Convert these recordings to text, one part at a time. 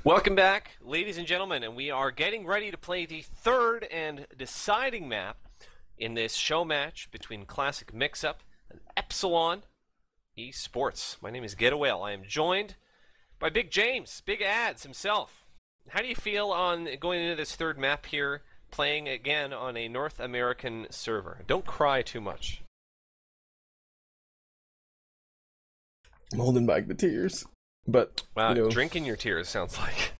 Welcome back, ladies and gentlemen, and we are getting ready to play the third and deciding map in this show match between Classic Mixup and Epsilon eSports. My name is Getawell. I am joined by Big James, Big Ads himself. How do you feel on going into this third map here, playing again on a North American server? Don't cry too much. I'm holding back the tears. But, Wow, drinking your tears sounds like.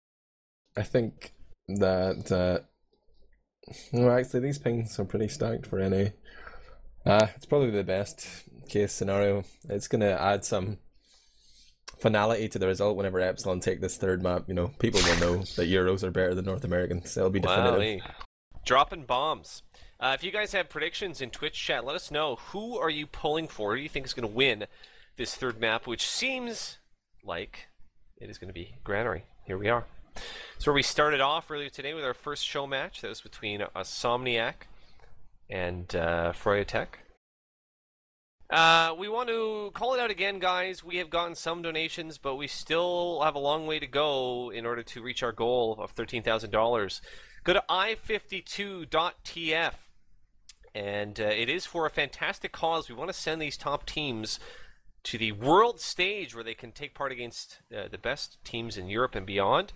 I think that, well, actually, these pings are pretty stacked for NA. It's probably the best case scenario. It's going to add some finality to the result whenever Epsilon take this third map. You know, people will know that Euros are better than North Americans. It'll be definitive. Wow, dropping bombs. If you guys have predictions in Twitch chat, let us know. Who are you pulling for? Who do you think is going to win this third map, which seems like it is going to be Granary. Here we are. So we started off earlier today with our first show match. That was between Somniac and Froyatech. We want to call it out again, guys. We have gotten some donations, but we still have a long way to go in order to reach our goal of $13,000. Go to i52.tf, and it is for a fantastic cause. We want to send these top teams to the world stage where they can take part against the best teams in Europe and beyond.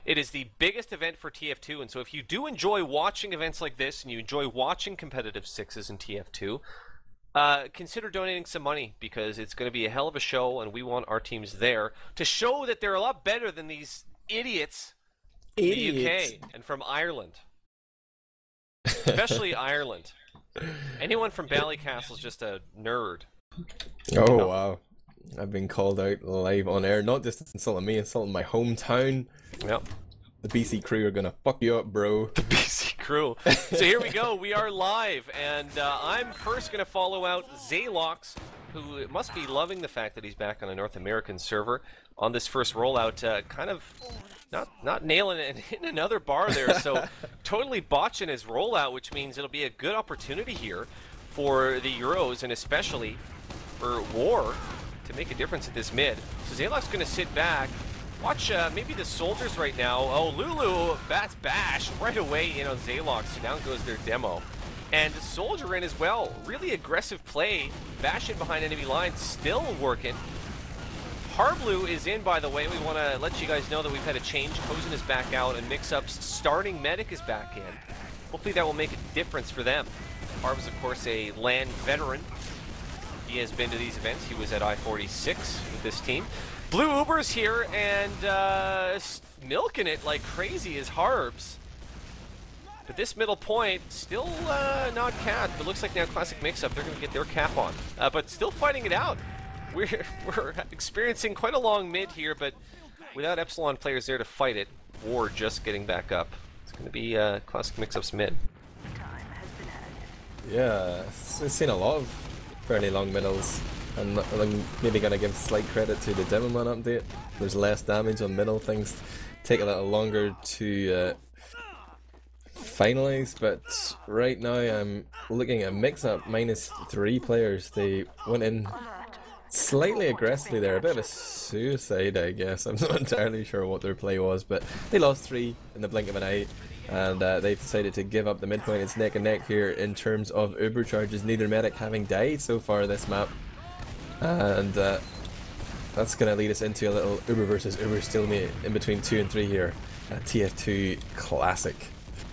It is the biggest event for TF2, and so if you do enjoy watching events like this and you enjoy watching competitive sixes in TF2, consider donating some money, because it's going to be a hell of a show, and we want our teams there to show that they're a lot better than these idiots in the UK and from Ireland. Especially Ireland. Anyone from Ballycastle is just a nerd. Oh, wow. I've been called out live on air, not just insulting me, insulting my hometown. Yep. The BC crew are gonna fuck you up, bro. The BC crew. So here we go, we are live, and I'm first gonna follow out Zalox, who must be loving the fact that he's back on a North American server on this first rollout, kind of not nailing it, and hitting another bar there, so totally botching his rollout, which means it'll be a good opportunity here for the Euros, and especially for War to make a difference at this mid. So Zalok's going to sit back, watch maybe the soldiers right now. Oh, Lulu bats bash right away in on Zalok, so down goes their demo. And soldier in as well, really aggressive play, bashing behind enemy lines, still working. Harblu is in, by the way. We want to let you guys know that we've had a change. Kozen is back out, and Mixup's starting medic is back in. Hopefully that will make a difference for them. Harb is, of course, a LAN veteran. He has been to these events. He was at I46 with this team. Blue Uber's here and milking it like crazy as Harbs. But this middle point still not capped. But looks like now Classic Mixup, they're going to get their cap on. But still fighting it out. We're experiencing quite a long mid here, but without Epsilon players there to fight it, War just getting back up. It's going to be Classic Mixup's mid. Yeah, I've seen a lot of fairly long middles, and I'm maybe going to give slight credit to the Demoman update. There's less damage on middle, things take a little longer to finalize, but right now I'm looking at Mixup -3 players. They went in slightly aggressively there, a bit of a suicide, I guess. I'm not entirely sure what their play was, but they lost 3 in the blink of an eye. And they've decided to give up the midpoint. It's neck and neck here in terms of Uber charges, neither medic having died so far this map. And that's going to lead us into a little Uber versus Uber stalemate in between 2 and 3 here. A TF2 Classic.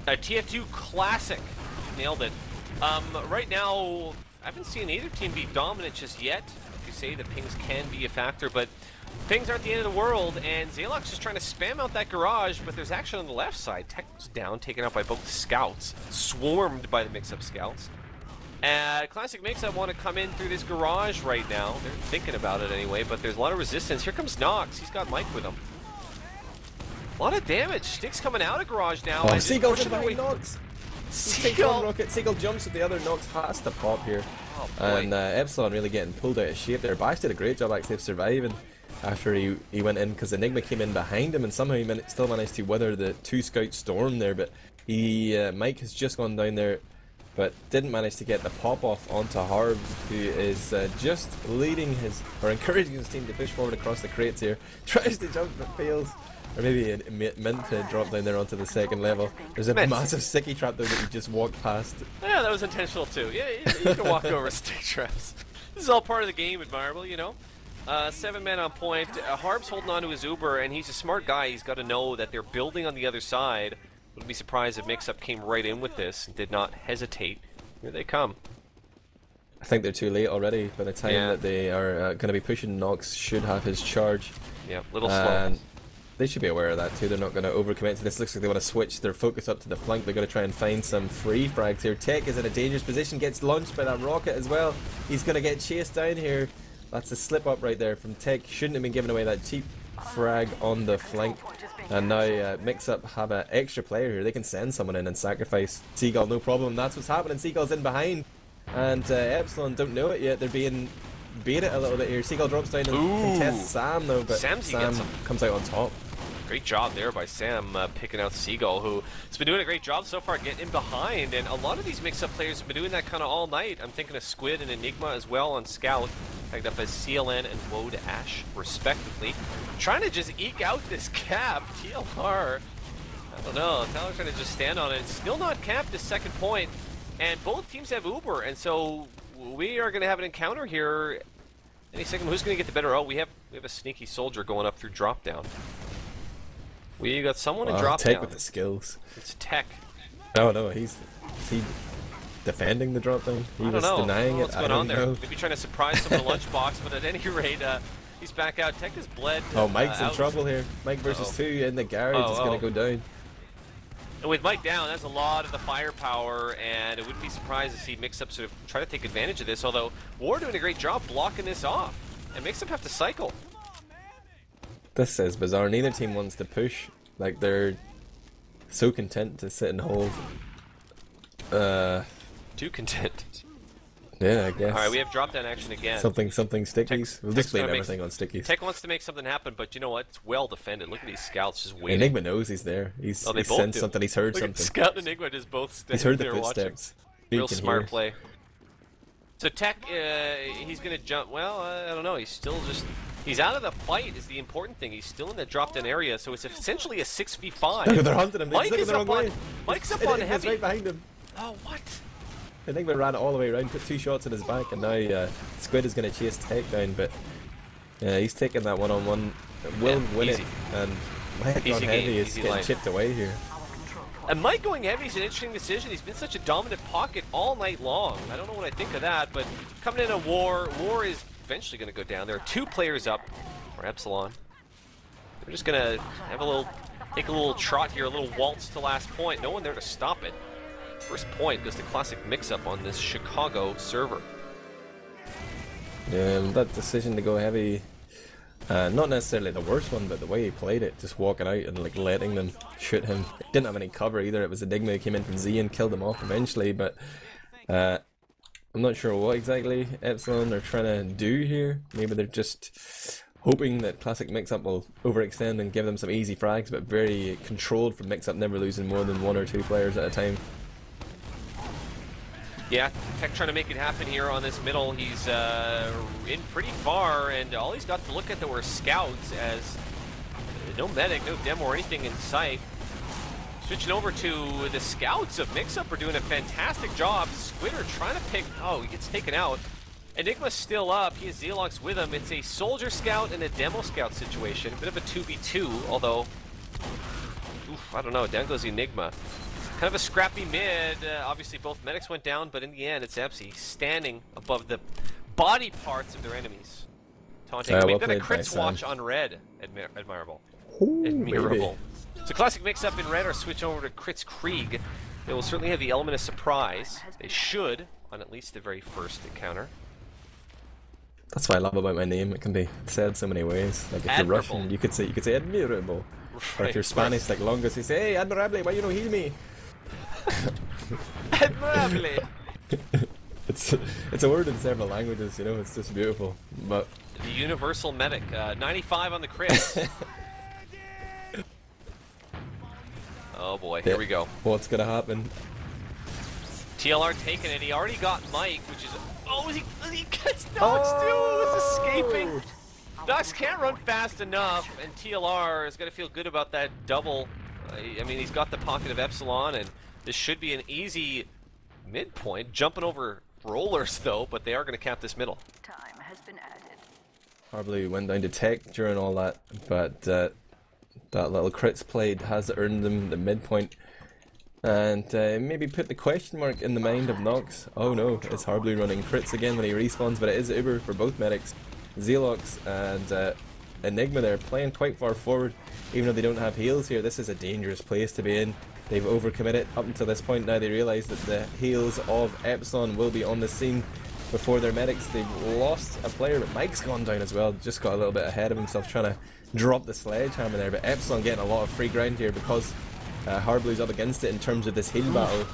A TF2 Classic. Nailed it. Right now, I haven't seen either team be dominant just yet. Like you say, the pings can be a factor, but pings aren't the end of the world, and Zalok's just trying to spam out that garage, but there's action on the left side. Tech's down, taken out by both scouts, swarmed by the Mixup scouts. Classic Mixup want to come in through this garage right now. They're thinking about it anyway, but there's a lot of resistance. Here comes Nox. He's got Mike with him. A lot of damage. Sticks coming out of garage now. Oh, Seagull's in behind Nox. Seagull. Rocket. Seagull jumps at the other. Nox has to pop here. Oh, and Epsilon really getting pulled out of shape there. Bash did a great job actually of surviving after he went in, because Enigma came in behind him and somehow he still managed to weather the 2 scout storm there, but Mike has just gone down there but didn't manage to get the pop off onto Harb, who is just leading his, or encouraging his team to push forward across the crates here. Tries to jump but fails. Or maybe it meant to drop down there onto the second level. There's a massive sticky trap though that he just walked past. Yeah, that was intentional too. Yeah, you can walk over stick traps. This is all part of the game, admirable, you know. 7 men on point. Harb's holding on to his Uber, and he's a smart guy. He's got to know that they're building on the other side. Wouldn't be surprised if Mixup came right in with this and did not hesitate. Here they come. I think they're too late already. By the time that they are going to be pushing, Nox should have his charge. Yeah, little slow. They should be aware of that too. They're not going to overcommit to this. Looks like they want to switch their focus up to the flank. They're going to try and find some free frags here. Tech is in a dangerous position. Gets launched by that rocket as well. He's going to get chased down here. That's a slip up right there from Tech. Shouldn't have been giving away that cheap frag on the flank. And now Mixup have an extra player here. They can send someone in and sacrifice Seagull, no problem. That's what's happening. Seagull's in behind. And Epsilon don't know it yet. They're being baited a little bit here. Seagull drops down and contests Sam though, but Sam comes out on top. Great job there by Sam picking out Seagull, who has been doing a great job so far getting in behind. And a lot of these Mixup players have been doing that kind of all night. I'm thinking of Squid and Enigma as well on Scout, tagged up as CLN and Woad Ash, respectively. Trying to just eke out this cap. TLR, I don't know. Tyler's trying to just stand on it. Still not capped this second point. And both teams have Uber, and so we are going to have an encounter here any second. Who's going to get the better? Oh, we have a sneaky soldier going up through drop down. We got someone in drop Tech down. with the skills. It's Tech. Oh no, is he defending the drop down? He was denying it. What's going on there? Maybe trying to surprise some of the lunchbox, but at any rate, he's back out. Tech is bled. Oh, Mike's in trouble here. Mike versus 2 in the garage is going to go down. And with Mike down, that's a lot of the firepower, and it wouldn't be surprised to see Mixup sort of try to take advantage of this, although War doing a great job blocking this off. And Mixup have to cycle. This is bizarre. Neither team wants to push. Like, they're so content to sit and hold. Too content. Yeah, I guess. Alright, we have drop down action again. Something stickies. We'll just blame everything on stickies. Tech wants to make something happen, but you know what? It's well defended. Look at these scouts just waiting. Enigma knows he's there. He sensed something. He's heard something. Scout and Enigma just both standing He's heard the there footsteps. watching. Real smart play. So Tech, he's going to jump. Well, I don't know. He's still just... He's out of the fight is the important thing. He's still in the drop-down area, so it's essentially a 6v5. They're hunting him. Mike is up on, Mike's up on heavy. Right behind him. Oh, what? Enigma ran all the way around, put 2 shots in his back, and now Squid is going to chase Tech down, but he's taking that one-on-one. Will win it, and Mike on heavy is getting chipped away here. And Mike going heavy is an interesting decision. He's been such a dominant pocket all night long. I don't know what I think of that, but coming in a War is eventually going to go down. There are 2 players up for Epsilon. They're just going to have take a little trot here, a little waltz to last point. No one there to stop it. First point goes to classic Mixup on this Chicago server. Yeah, that decision to go heavy, not necessarily the worst one, but the way he played it, just walking out and like letting them shoot him. Didn't have any cover either. It was Enigma who came in from Z and killed him off eventually, but I'm not sure what exactly Epsilon are trying to do here. Maybe they're just hoping that classic Mixup will overextend and give them some easy frags, but very controlled from Mixup, never losing more than 1 or 2 players at a time. Yeah, Tech trying to make it happen here on this middle. He's in pretty far, and all he's got to look at there were scouts, as no medic, no demo or anything in sight. Switching over to the scouts of Mixup are doing a fantastic job. Squidder trying to pick... Oh, he gets taken out. Enigma's still up. He has Zealox with him. It's a soldier scout and a demo scout situation. A bit of a 2v2, although... Oof, I don't know. Down goes Enigma. Kind of a scrappy mid. Obviously, both medics went down, but in the end, it's Epsi standing above the body parts of their enemies. Taunting. We've got a crits watch on red. Admirable. Ooh, admirable. So classic Mixup in red or switch over to Crits Krieg. They will certainly have the element of surprise. They should on at least the very first encounter. That's what I love about my name. It can be said so many ways. Like if you're Russian, you could say admirable. Right, or if you're Spanish, like Longus, you say, hey, admirable, why you don't heal me? Admirable. It's a word in several languages, you know. It's just beautiful. But the universal medic, 95 on the crit. Oh boy, here we go. What's gonna happen? TLR taking it. He already got Mike, which is... Oh, he gets knocked too! It was escaping! Nox can't run fast enough, and TLR is going to feel good about that double. I mean, he's got the pocket of Epsilon, and this should be an easy midpoint. Jumping over rollers, though, but they are going to cap this middle. Time has been added. Probably went down to tech during all that, but that little crits played has earned them the midpoint. And maybe put the question mark in the mind of Nox. Oh no, it's horribly running crits again when he respawns, but it is Uber for both medics. Zealox and Enigma there playing quite far forward, even though they don't have heals here. This is a dangerous place to be in. They've overcommitted up until this point. Now they realise that the heals of Epsilon will be on the scene before their medics. They've lost a player, but Mike's gone down as well. Just got a little bit ahead of himself trying to drop the sledgehammer there, but Epsilon getting a lot of free ground here because Harblue's up against it in terms of this heal battle.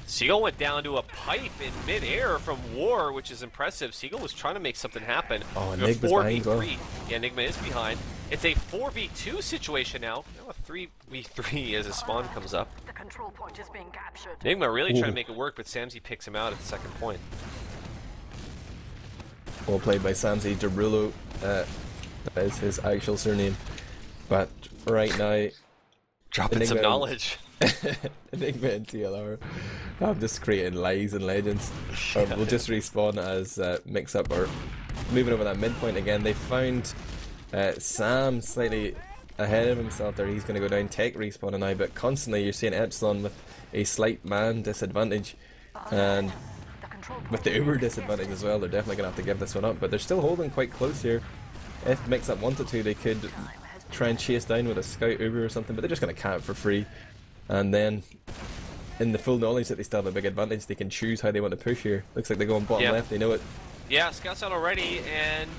Seagull went down to a pipe in mid-air from War, which is impressive. Seagull was trying to make something happen. Oh, Enigma's behind as well. Yeah, Enigma is behind. It's a 4v2 situation now. Now a 3v3 as a spawn comes up. The control point is being captured. Enigma really trying to make it work, but Samsey picks him out at the second point. Well played by Samsey Derulo. That is his actual surname. But right now, dropping some knowledge. Enigma and TLR. I'm just creating lies and legends. We'll just respawn as Mixup are moving over that midpoint again. They found Sam slightly ahead of himself there. He's going to go down tech respawning now, but constantly you're seeing Epsilon with a slight man disadvantage, and with the Uber disadvantage as well. They're definitely going to have to give this one up, but they're still holding quite close here. If Mixup wanted to, they could try and chase down with a scout Uber or something, but they're just going to camp for free. And then, in the full knowledge that they still have a big advantage, they can choose how they want to push here. Looks like they're going bottom left, they know it. Yeah, scouts out already, and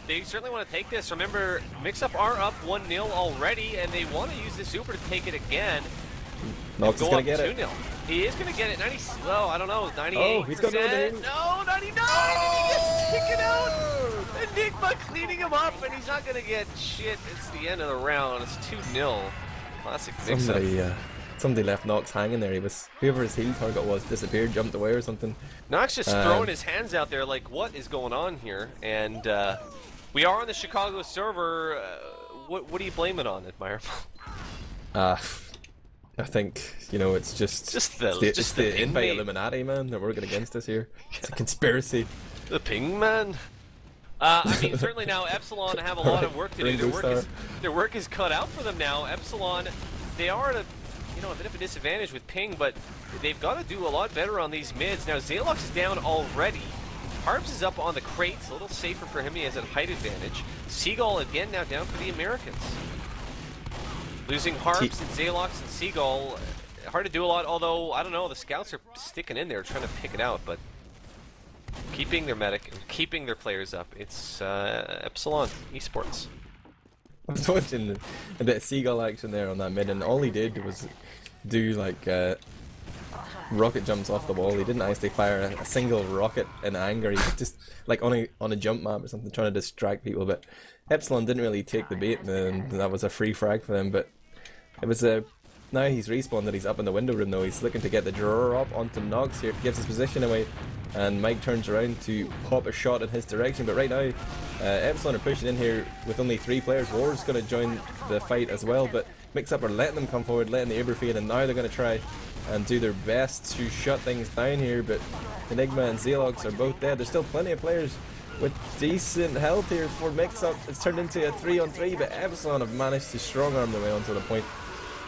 they certainly want to take this. Remember, Mixup are up 1-0 already, and they want to use this Uber to take it again. Nox is going to get it. 2-0. He is going to get it. 90, well, I don't know, 98%. Oh, he's going to No, 99! He gets taken out! Enigma cleaning him up, and he's not going to get shit. It's the end of the round. It's 2-0. Classic Mixup. Somebody left Nox hanging there. He was, whoever his heal target was disappeared, jumped away or something. Nox just throwing his hands out there like, what is going on here? And we are on the Chicago server. What do you blame it on, Admirable? I think, you know, it's just the invite Illuminati, man. They're working against us here. It's a conspiracy. The ping man. I mean, certainly now Epsilon have a lot of work to do. Their work is cut out for them now. Epsilon, they are at a bit of a disadvantage with ping, but they've got to do a lot better on these mids. Now Zealox is down already. Harbs is up on the crates, a little safer for him. He has a height advantage. Seagull again now down for the Americans. Losing Harbs and Zealox and Seagull, hard to do a lot, although, I don't know, the scouts are sticking in there trying to pick it out, but keeping their medic and keeping their players up. It's Epsilon eSports. I was watching a bit of Seagull action there on that mid, and all he did was do like rocket jumps off the wall. He didn't actually fire a single rocket in anger. He was just like on a jump map or something, trying to distract people. But Epsilon didn't really take the bait, and that was a free frag for them. But it was now he's respawned that he's up in the window room though. He's looking to get the drawer up onto Nox here, gives his position away, and Mike turns around to pop a shot in his direction. But right now, Epsilon are pushing in here with only 3 players. War's going to join the fight as well, but Mixup are letting them come forward, letting the Uber feed, and now they're going to try and do their best to shut things down here. But Enigma and Zealox are both dead. There's still plenty of players with decent health here for Mixup. It's turned into a 3-on-3, but Epsilon have managed to strong arm their way onto the point,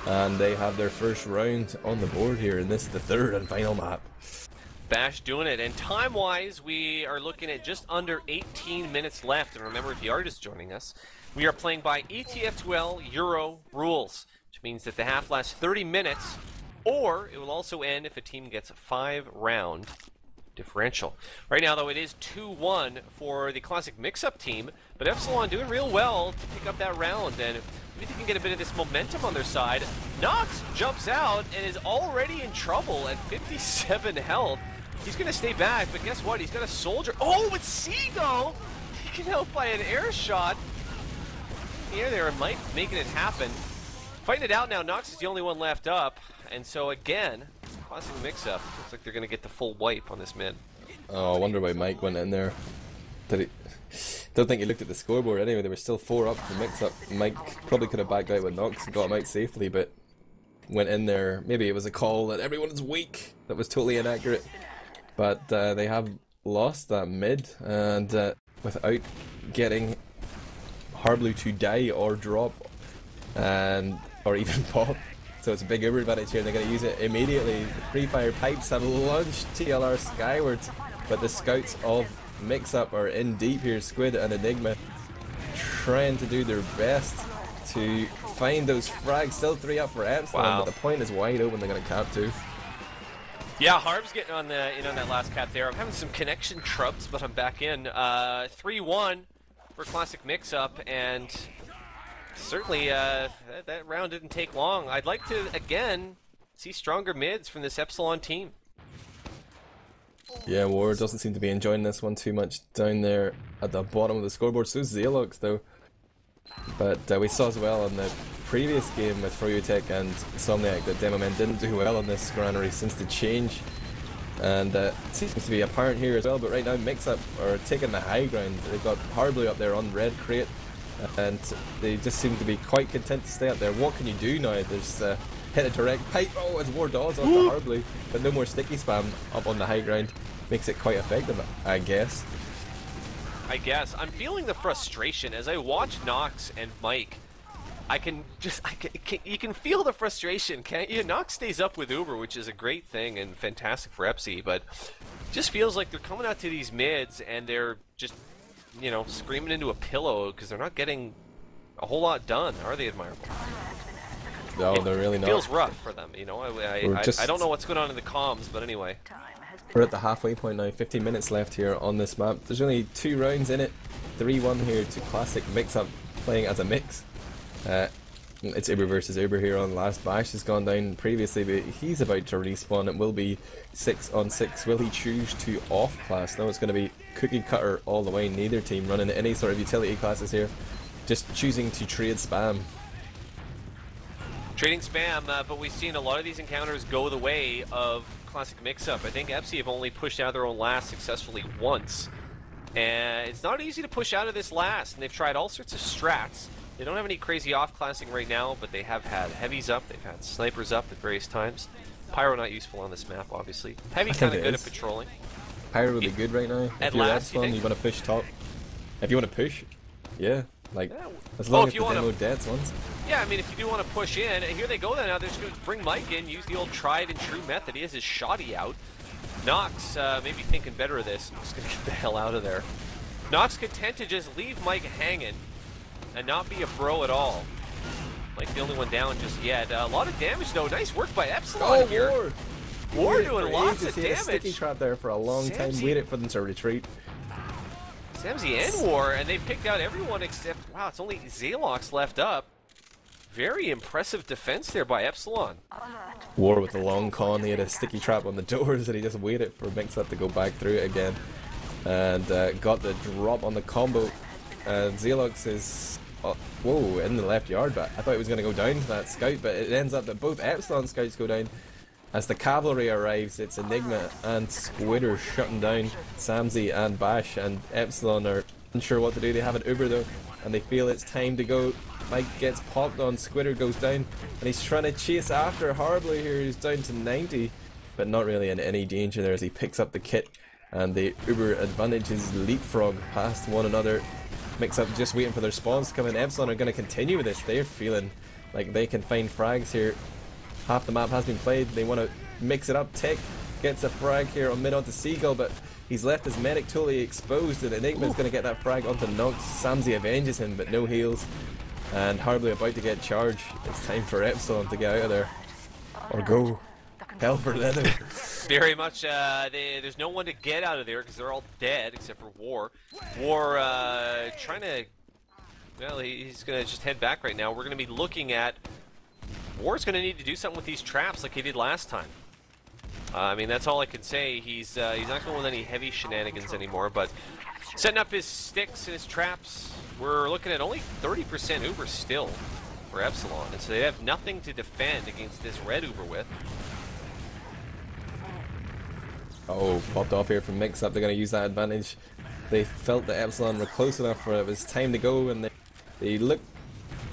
and they have their first round on the board here in this, the 3rd and final map. Bash doing it, and time-wise, we are looking at just under 18 minutes left. And remember, if you are just joining us, we are playing by ETF2L Euro rules, which means that the half lasts 30 minutes, or it will also end if a team gets a 5-round differential. Right now, though, it is 2-1 for the classic Mixup team, but Epsilon doing real well to pick up that round, and maybe they can get a bit of this momentum on their side. Nox jumps out and is already in trouble at 57 health. He's going to stay back, but guess what? He's got a soldier. Oh, it's Seagull! Taken out by an air shot. Here, there, Mike making it happen. Fighting it out now. Nox is the only one left up, and so again, classic Mixup. Looks like they're going to get the full wipe on this mid. Oh, I wonder why Mike went in there. Did Don't think he looked at the scoreboard anyway. There were still 4 up for Mixup. Mike probably could have backed out with Nox and got him out safely, but went in there. Maybe it was a call that everyone is weak. That was totally inaccurate. But they have lost that mid, and without getting Harblu to die or drop, and or even pop. So it's a big Uber advantage here. They're going to use it immediately. The pre-fire pipes have launched TLR skywards, but the scouts of Mixup are in deep here. Squid and Enigma trying to do their best to find those frags. Still 3 up for Epsilon, but the point is wide open. They're going to cap 2. Yeah, Harb's getting on in on that last cap there. I'm having some connection trubs, but I'm back in. 3-1 for Classic Mixup, and certainly that round didn't take long. I'd like to, again, see stronger mids from this Epsilon team. Yeah, War doesn't seem to be enjoying this one too much down there at the bottom of the scoreboard. So Xelox though. But we saw as well in the previous game with Froyotech and Somniac that Demomen didn't do well on this granary since the change. And it seems to be apparent here as well, but right now Mixup are taking the high ground. They've got Harblu up there on red crate, and they just seem to be quite content to stay up there. What can you do now? There's hit a direct pipe. Oh, it's War Dawes onto Harblu, but no more sticky spam up on the high ground. Makes it quite effective, I guess. I'm feeling the frustration as I watch Nox and Mike. You can feel the frustration, can't you? Nox stays up with Uber, which is a great thing and fantastic for Epsi, but just feels like they're coming out to these mids and they're just, you know, screaming into a pillow because they're not getting a whole lot done, are they, Admirable? No, they're really not. It feels rough for them, you know. I don't know what's going on in the comms, but anyway. We're at the halfway point now, 15 minutes left here on this map. There's only 2 rounds in it. 3-1 here to Classic Mixup playing as a mix. It's Uber versus Uber here on last. Bash has gone down previously, but he's about to respawn. It will be 6 on 6. Will he choose to off class? No, it's going to be cookie cutter all the way. Neither team running any sort of utility classes here. Just choosing to trade spam. Trading spam, but we've seen a lot of these encounters go the way of Classic Mixup. I think Epsi have only pushed out their own last successfully once. And it's not easy to push out of this last, and they've tried all sorts of strats. They don't have any crazy off-classing right now, but they have had heavies up, they've had snipers up at various times. Pyro not useful on this map, obviously. Heavy kind of good at patrolling. Pyro would be good right now. If you're Epsilon, you want to push top. If you want to push, yeah. Like, as long as the demo deads once. Yeah, I mean, if you do want to push in, and here they go then. Now they're just going to bring Mike in, use the old tried and true method. He has his shoddy out. Nox maybe thinking better of this. I'm just going to get the hell out of there. Nox content to just leave Mike hanging and not be a bro at all. Like the only one down just yet. A lot of damage though. Nice work by Epsilon here. War doing lots of damage. Sticky trap there for a long time. Waited for them to retreat. Samsy and War, and they picked out everyone except, wow, it's only Xelox left up. Very impressive defense there by Epsilon. War with the long con. He had a sticky trap on the doors and he just waited for Mixup to go back through it again. And got the drop on the combo. And Xelox is, whoa, in the left yard, but I thought he was going to go down to that scout, but it ends up that both Epsilon scouts go down. As the cavalry arrives, it's Enigma and Squidder shutting down Samsy and Bash, and Epsilon are unsure what to do. They have an Uber though, and they feel it's time to go. Mike gets popped on, Squidder goes down, and he's trying to chase after Harblu here, who's down to 90, but not really in any danger there as he picks up the kit, and the Uber advantage is leapfrog past one another. Mixup just waiting for their spawns to come in. Epsilon are going to continue with this. They're feeling like they can find frags here. Half the map has been played. They want to mix it up. Tech gets a frag here on mid onto Seagull, but he's left his medic totally exposed, and Enigma's going to get that frag onto Nox. Samsy avenges him, but no heals. And Harblu about to get charged. It's time for Epsilon to get out of there. Or go. Hell for leather. Very much, there's no one to get out of there because they're all dead except for War. War trying to, well, he's going to just head back right now. We're going to be looking at, War's going to need to do something with these traps like he did last time. I mean, that's all I can say. He's not going with any heavy shenanigans anymore, but setting up his sticks and his traps. We're looking at only 30% Uber still for Epsilon, and so they have nothing to defend against this red Uber with. Oh, popped off here from Mixup. They're going to use that advantage. They felt that Epsilon were close enough for it was time to go, and they look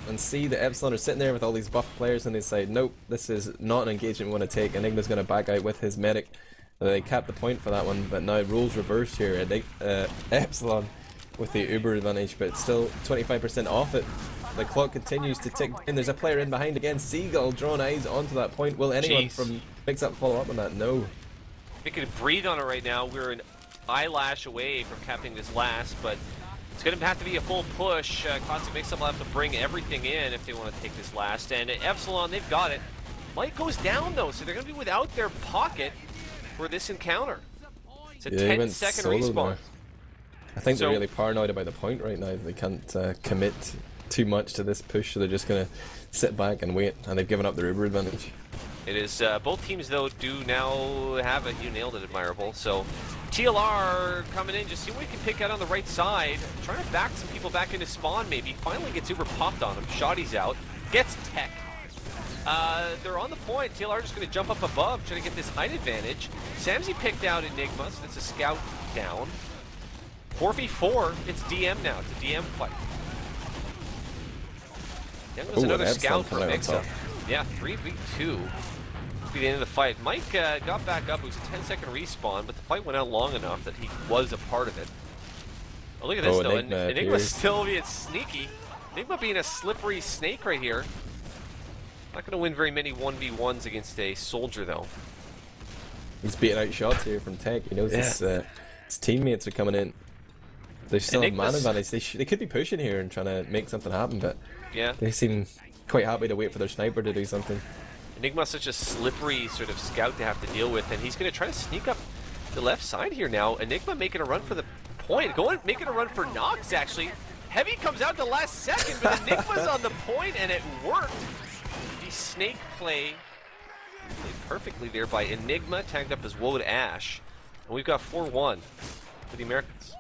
and see that Epsilon are sitting there with all these buff players, and they say, nope, this is not an engagement we want to take. Enigma's going to back out with his medic. They capped the point for that one, but now roles reversed here. Epsilon with the Uber advantage, but still 25% off it. The clock continues to tick, and there's a player in behind again. Seagull drawn eyes onto that point. Will anyone from Mixup follow up on that? No. They could breathe on it right now. We're an eyelash away from capping this last, but it's going to have to be a full push. Classic Mixup will have to bring everything in if they want to take this last. And Epsilon, they've got it. Light goes down though, so they're going to be without their pocket for this encounter. It's a 10-second respawn. Now. I think they're really paranoid about the point right now. They can't commit too much to this push, so they're just going to sit back and wait, and they've given up their Uber advantage. It is, both teams though do now have it. You nailed it, Admirable. So TLR coming in, just see what we can pick out on the right side. Trying to back some people back into spawn maybe. Finally gets Uber popped on him. Shoddy's out. Gets tech. They're on the point. TLR just going to jump up above, trying to get this height advantage. Samsy picked out Enigma, so that's a scout down. 4v4, it's DM now. It's a DM fight. Then goes another scout from Mixup. Yeah, 3v2. Be the end of the fight. Mike got back up. It was a 10-second respawn, but the fight went out long enough that he was a part of it. Oh, look at this, though. Enigma still being sneaky. Enigma being a slippery snake right here. Not going to win very many 1v1s against a soldier, though. He's beating out shots here from Tech. He knows his teammates are coming in. They still have man advantage. They could be pushing here and trying to make something happen, but they seem quite happy to wait for their sniper to do something. Enigma's such a slippery sort of scout to have to deal with, and he's going to try to sneak up the left side here now. Enigma making a run for the point. Making a run for Nox, actually. Heavy comes out the last second, but Enigma's on the point, and it worked. The snake play played perfectly there by Enigma, tagged up as Woad Ash. And we've got 4-1 for the Americans.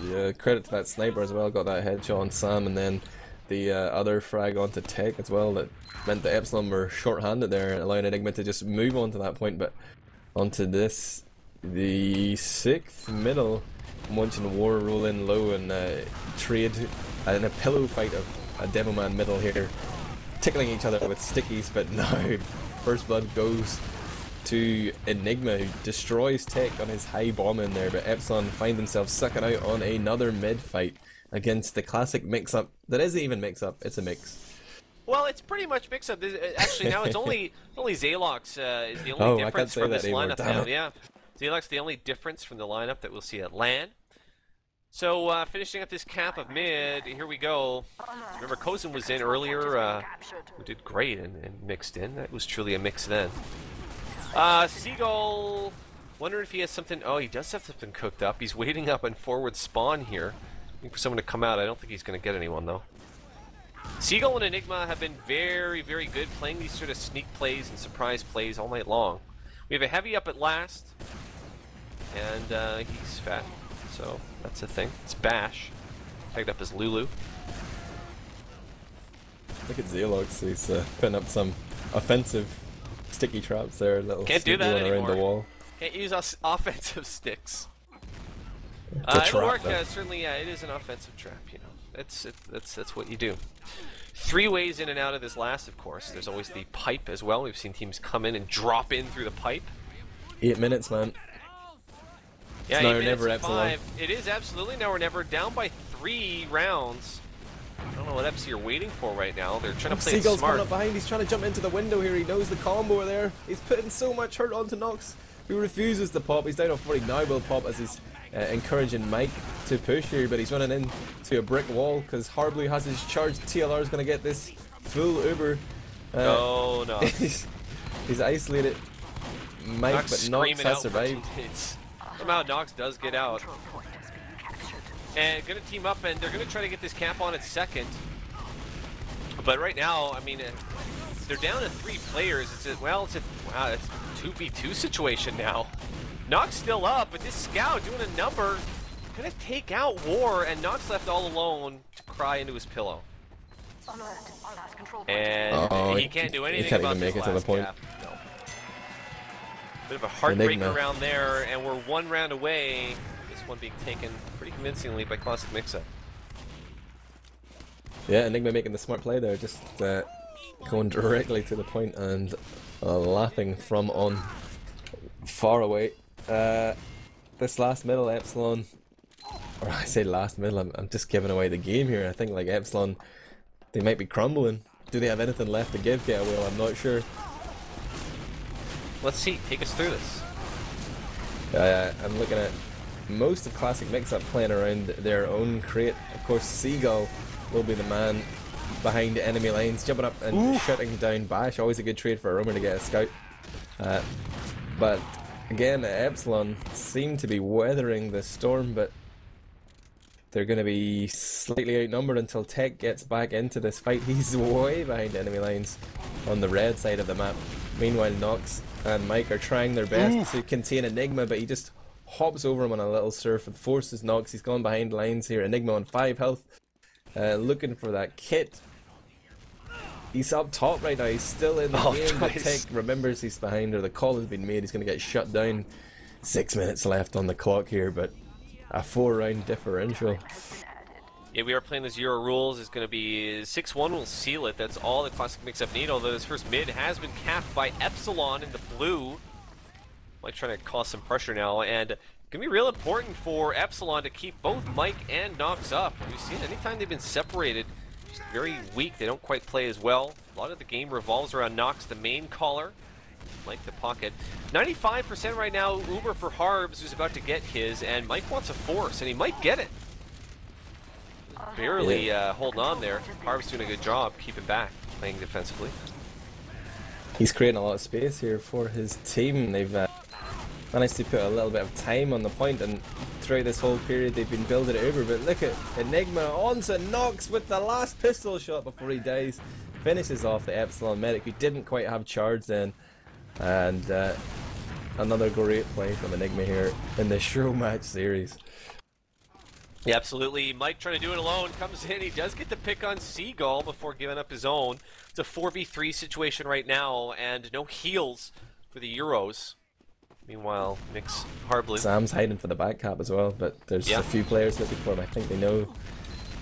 Yeah, credit to that sniper as well. Got that headshot on Sam, and then the other frag onto Tech as well. That meant that Epsilon were short-handed there, allowing Enigma to just move on to that point. But onto this, the 6th middle, Munchen War roll in low and trade in a pillow fight of a Demoman middle here, tickling each other with stickies. But now, first blood goes to Enigma, who destroys Tech on his high bomb in there, but Epsilon find themselves sucking out on another mid fight against the classic Mixup. That isn't even Mixup, it's a mix. Well, it's pretty much Mixup. Actually, now it's only Zalox is the only difference from this lineup now. Yeah, Zalox the only difference from the lineup that we'll see at LAN. So finishing up this cap of mid, here we go. Remember, Kozin was in earlier, who did great and mixed in. That was truly a mix then. Seagull, wondering if he has something. Oh, he does have something cooked up. He's waiting up in forward spawn here, waiting for someone to come out. I don't think he's going to get anyone though. Seagull and Enigma have been very, very good playing these sort of sneak plays and surprise plays all night long. We have a heavy up at last, and he's fat, so that's a thing. It's Bash, tagged up as Lulu. Look at Zalox, he's putting up some offensive sticky traps there. Little Can't do that anymore. Around the wall. Can't use offensive sticks. It's a it'll trap, work. Certainly, it is an offensive trap. You know, that's what you do. 3 ways in and out of this last, of course. There's always the pipe as well. We've seen teams come in and drop in through the pipe. 8 minutes, man. Yeah, it's now or never, Epsilon. It is absolutely now or never. Down by 3 rounds. I don't know what Epsi are waiting for right now. They're trying to play Seagull's smart. coming up behind. He's trying to jump into the window here. He knows the combo there. He's putting so much hurt onto Nox, who refuses to pop. He's down on 40. Now will pop as he's encouraging Mike to push here, but he's running into a brick wall because Harblue has his charge. TLR is going to get this full Uber. No. he's isolated Mike, Nox but Nox has survived. Somehow Nox does get out. And going to team up, and they're going to try to get this cap on at second. But right now, I mean, they're down to 3 players. It's a 2v2 situation now. Nox still up, but this scout doing a number, going to take out War, and Nox left all alone to cry into his pillow. And he can't do anything about this last cap. No. Bit of a heartbreaker Enigma. round there, and we're one round away. This one being taken pretty convincingly by Classic Mixup. Yeah, Enigma making the smart play there, just going directly to the point and laughing from on far away. This last middle, Epsilon, or I say last middle, I'm just giving away the game here. I think like Epsilon, they might be crumbling. Do they have anything left to give, Getaway? I'm not sure. Let's see, take us through this. I'm looking at most of Classic Mixup playing around their own crate. Of course, Seagull will be the man behind enemy lines, jumping up and shutting down Bash. Always a good trade for a roamer to get a scout. But again, Epsilon seem to be weathering the storm, but they're going to be slightly outnumbered until Tech gets back into this fight. He's way behind enemy lines on the red side of the map. Meanwhile, Nox and Mike are trying their best to contain Enigma, but he just hops over him on a little surf and forces Nox. He's gone behind lines here. Enigma on 5 health, looking for that kit. He's up top right now. He's still in the game, but Tech remembers he's behind, or the call has been made. He's going to get shut down. 6 minutes left on the clock here, but a 4-round differential. Yeah, we are playing the 0 rules. It's going to be 6-1 will seal it. That's all the Classic Mixup need, although this first mid has been capped by Epsilon in the blue. Mike trying to cause some pressure now, and it's going to be real important for Epsilon to keep both Mike and Nox up. We've seen anytime they've been separated, just very weak. They don't quite play as well. A lot of the game revolves around Nox, the main caller. Mike the pocket. 95% right now, Uber for Harbs, who's about to get his, and Mike wants a force, and he might get it. Barely holding on there. Harbs doing a good job keeping back, playing defensively. He's creating a lot of space here for his team. They've managed to put a little bit of time on the point, and throughout this whole period they've been building it over. But look at Enigma onto Nox with the last pistol shot before he dies. Finishes off the Epsilon medic, who didn't quite have charge then. And another great play from Enigma here in the Showmatch series. Yeah, absolutely. Mike trying to do it alone, comes in, he does get the pick on Seagull before giving up his own. It's a 4v3 situation right now, and no heals for the Euros. Meanwhile, Mix Harbly. Sam's hiding for the back cap as well, but there's a few players looking for him. I think they know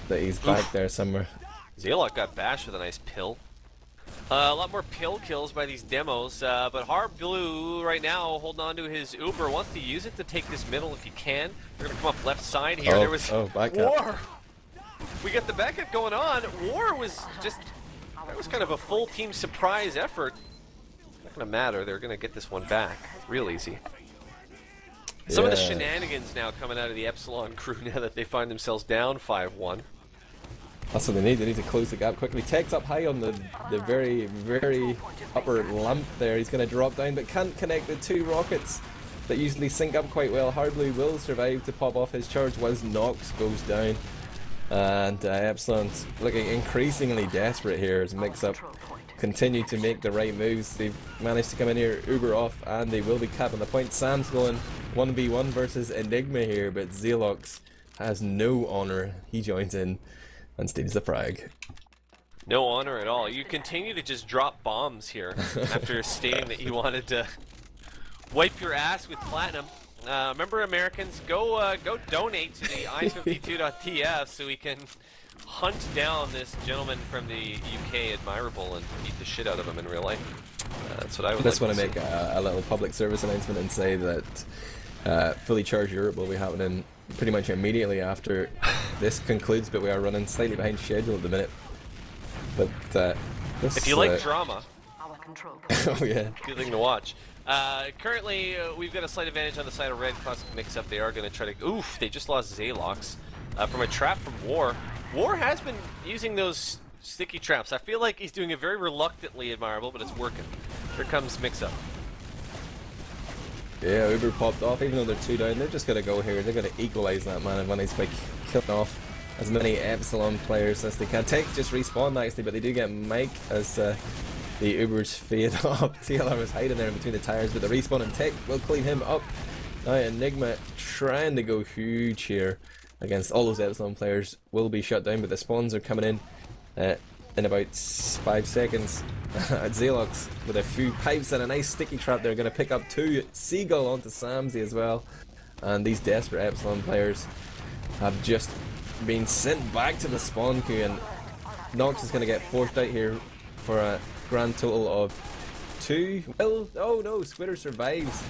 that he's back there somewhere. Zaylock got bashed with a nice pill. A lot more pill kills by these demos, but Harb Blue right now holding on to his Uber, wants to use it to take this middle if he can. They're going to come up left side here. There was back War! We got the backup going on. War was just, that was kind of a full team surprise effort. Not going to matter, they're going to get this one back real easy. Some of the shenanigans now coming out of the Epsilon crew now that they find themselves down 5-1. That's what they need. They need to close the gap quickly. Tech's up high on the very, very upper lump there. He's going to drop down, but can't connect the 2 rockets that usually sync up quite well. Hardblue will survive to pop off his charge once Nox goes down. And Epsilon's looking increasingly desperate here as Mixup continue to make the right moves. They've managed to come in here, Uber off, and they will be capping the point. Sam's going 1v1 versus Enigma here, but Zealox has no honor. He joins in and steals the frag. No honor at all. You continue to just drop bombs here after stating that you wanted to wipe your ass with platinum. Remember, Americans, go donate to the i52.tv so we can hunt down this gentleman from the UK, Admirable, and beat the shit out of him in real life. That's what I would just like want to make a little public service announcement and say that Fully Charged Europe will be happening pretty much immediately after this concludes, but we are running slightly behind schedule at the minute. But this, if you like drama, oh yeah, good thing to watch. Currently, we've got a slight advantage on the side of Red. Classic Mixup. They are going to try to. Oof! They just lost Zaylox from a trap from War. War has been using those sticky traps. I feel like he's doing it very reluctantly, Admirable, but it's working. Here comes Mixup. Yeah, Uber popped off. Even though they're 2 down, they're just going to go here. They're going to equalize that man and by killing off as many Epsilon players as they can. Tech just respawned actually, but they do get Mike as the Ubers fade up. TLR was hiding there in between the tires, but the respawn and Tech will clean him up. Now Enigma trying to go huge here against all those Epsilon players will be shut down, but the spawns are coming in. in about 5 seconds. Zalox with a few pipes and a nice sticky trap. They're going to pick up 2 Seagull onto Samsey as well. And these desperate Epsilon players have just been sent back to the spawn queue, and Nox is going to get forced out here for a grand total of 2. Well, oh no, Squitter survives.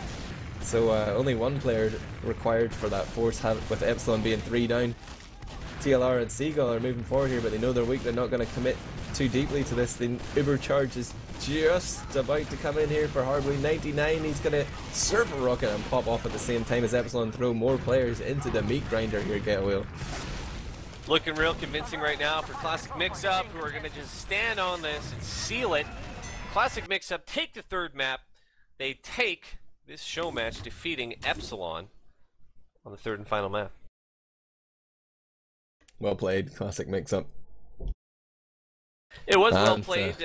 So only 1 player required for that force, with Epsilon being 3 down. TLR and Seagull are moving forward here, but they know they're weak. They're not going to commit too deeply to this. The Uber charge is just about to come in here for Hardway 99. He's going to surf a rocket and pop off at the same time as Epsilon throw more players into the meat grinder here, Get Wheel. Looking real convincing right now for Classic Mixup, who are going to just stand on this and seal it. Classic Mixup take the 3rd map. They take this show match, defeating Epsilon on the 3rd and final map. Well played, Classic Mixup. It was well played.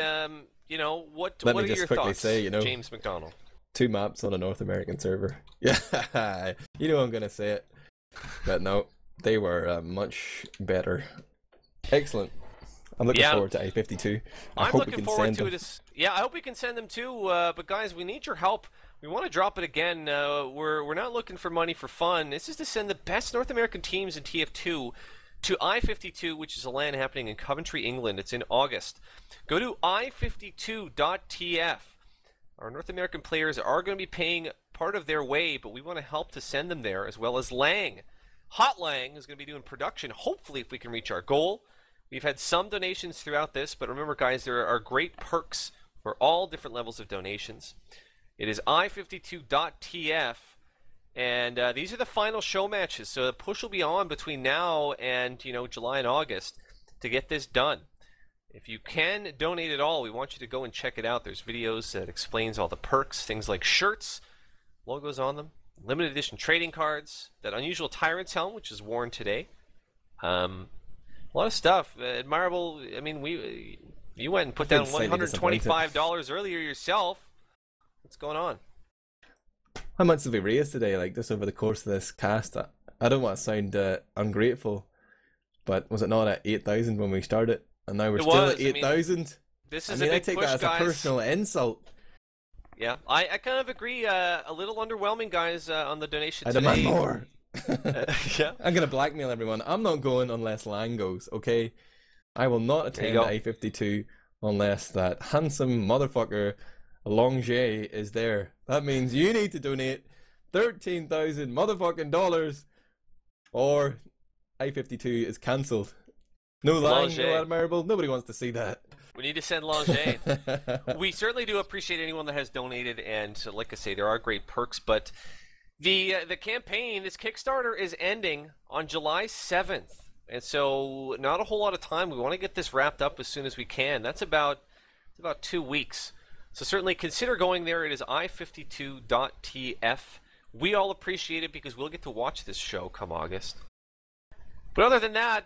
You know, what are your thoughts, say, James McDonald? 2 maps on a North American server. Yeah, you know I'm going to say it. But no, they were much better. Excellent. I'm looking forward to i52. I'm looking forward to it. Yeah, I hope we can send them too. But guys, we need your help. We want to drop it again. We're not looking for money for fun. This is to send the best North American teams in TF2 to i52, which is a LAN happening in Coventry, England. It's in August. Go to i52.tf. Our North American players are going to be paying part of their way, but we want to help to send them there, as well as Lang. Hot Lang is going to be doing production, hopefully, if we can reach our goal. We've had some donations throughout this, but remember, guys, there are great perks for all different levels of donations. It is i52.tf. And these are the final show matches, so the push will be on between now and, July and August to get this done. If you can donate at all, we want you to go and check it out. There's videos that explains all the perks, things like shirts, logos on them, limited edition trading cards, that unusual Tyrant's helm, which is worn today. A lot of stuff. Admirable. I mean, you went and put down $125 earlier yourself. What's going on? How much have we raised today, like just over the course of this cast? I don't want to sound ungrateful, but was it not at 8,000 when we started? And now we're still at 8,000? This is a big push, guys. I take that as a personal insult. Yeah, I kind of agree. A little underwhelming, guys, on the donation today. I demand more. Yeah. I'm going to blackmail everyone. I'm not going unless Lang goes, okay? I will not attend i52 unless that handsome motherfucker Longe is there. That means you need to donate 13,000 motherfucking dollars, or i52 is cancelled. No Lang, no Admirable. Nobody wants to see that. We need to send Longe. We certainly do appreciate anyone that has donated, and like I say, there are great perks. But the campaign, this Kickstarter, is ending on July 7th, and so not a whole lot of time. We want to get this wrapped up as soon as we can. That's about 2 weeks. So certainly consider going there. It is i52.tf. We all appreciate it because we'll get to watch this show come August. But other than that,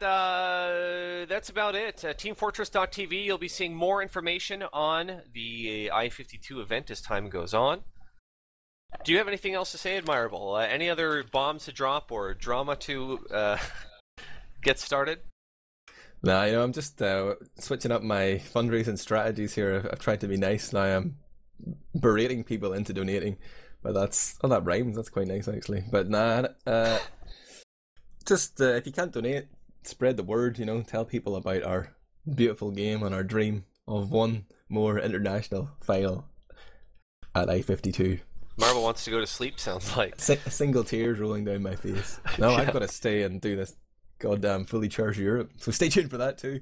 that's about it. Teamfortress.tv, you'll be seeing more information on the i52 event as time goes on. Do you have anything else to say, Admirable? Any other bombs to drop or drama to get started? Nah, I'm just switching up my fundraising strategies here. I've tried to be nice. Now I'm berating people into donating, but that rhymes. That's quite nice, actually. But nah, just if you can't donate, spread the word. Tell people about our beautiful game and our dream of one more international final at i52. Marvel wants to go to sleep, sounds like. A single tears rolling down my face. No, I've got to stay and do this goddamn fully charged Europe, so stay tuned for that too.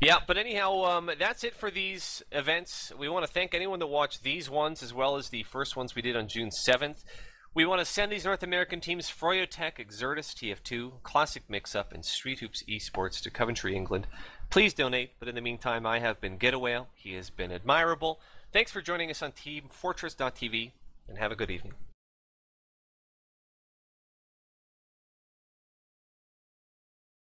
Yeah, but anyhow, that's it for these events. We want to thank anyone that watched these ones as well as the first ones we did on June 7th. We want to send these North American teams, Froyotech, Exertus, TF2, Classic Mixup, and Street Hoops eSports to Coventry, England. Please donate, but in the meantime, I have been Getaway. He has been Admirable. Thanks for joining us on teamfortress.tv, and have a good evening.